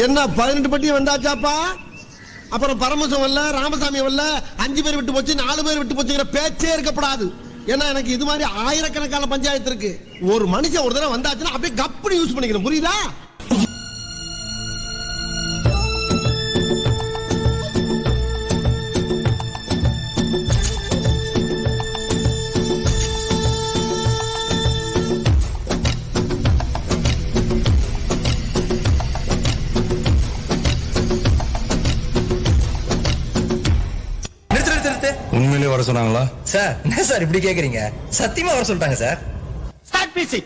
என்ன 18 பட்டி வந்தாச்சாப்பா? அப்புறம் பரமசம் வரல, ராமசாமி வரல, 5 பேர் விட்டு போச்சு, 4 பேர் விட்டு போச்சுங்கிற பேச்சே இருக்கப்படாது. ஏன்னா எனக்கு இது மாதிரி ஆயிரக்கணக்கான பஞ்சாயத்து இருக்கு. ஒரு மனுஷன் ஒரு தடவை வந்தாச்சுன்னா அப்படியே கப்படி யூஸ் பண்ணிக்கணும், புரியுதா? உண்மையிலே வர சொன்னாங்களா சார்? என்ன சார் இப்படி கேக்குறீங்க? சத்தியமா வர சொல்லிட்டாங்க சார். ஸ்டார்ட் பேசி.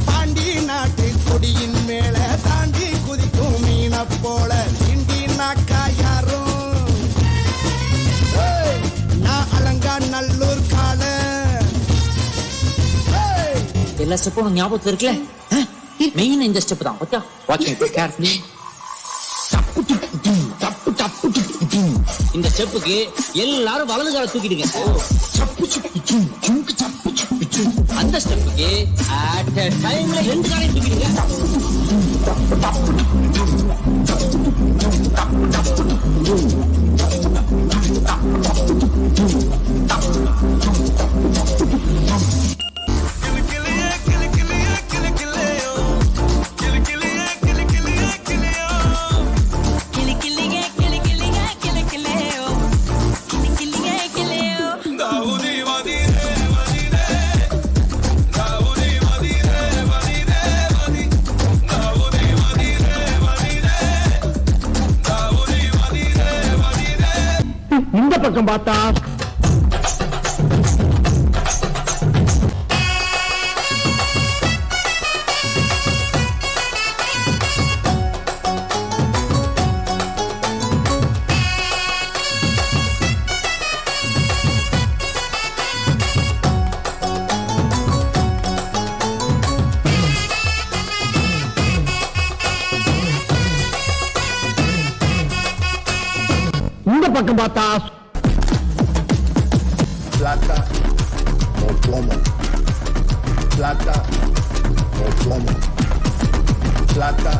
பாண்டி நாட்டு கொடியின் மேல தாண்டி குதிக்கும் மீன போல இண்டி நாக்கா யாரும் நான் அலங்கா நல்லூர் கால எல்லா ஸ்டெப்பும் ஞாபகத்துல இருக்குல்ல? மெயின் இந்த ஸ்டெப் தான். Okay, watch me carefully. இந்த ஸ்டெப்புக்கு எல்லாரும் வலது கால தூக்கிடுங்க. அந்த ஸ்டெப்புக்கு அட் a டைம்ல 2 காலையும் தூக்கிடுங்க. இந்த பக்கம் பார்த்தா இந்த பக்கம் பார்த்தா plata o plomo, plata o plomo, plata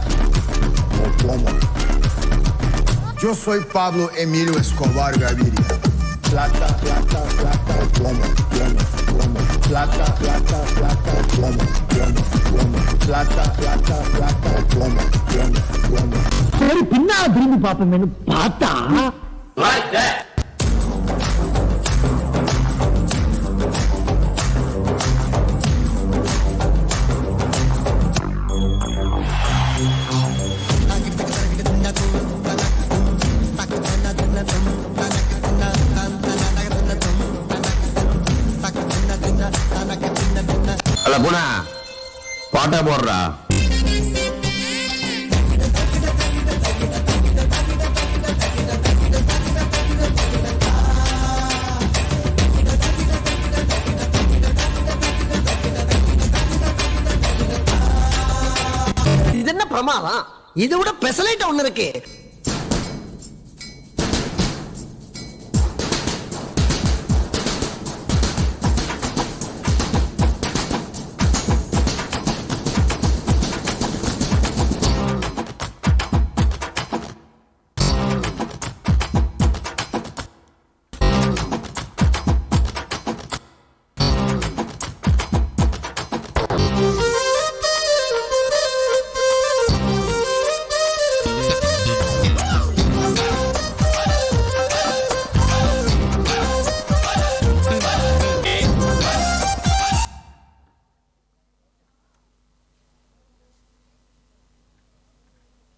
o plomo. Yo soy Pablo Emilio Escobar Gaviria. Plata, plata, plata o plomo, plomo, plomo. Plata, plata, plata o plomo, plomo, plomo. Plata, plata, plata o plomo, plomo, plomo. சரி, பின்னால திரும்பி பார்ப்போம்னு பார்த்தா அல்ல போனா பாட்டா போடுறா. இது என்ன பிரமாதம்? இதை விட பெசலைட் ஒண்ணு இருக்கு.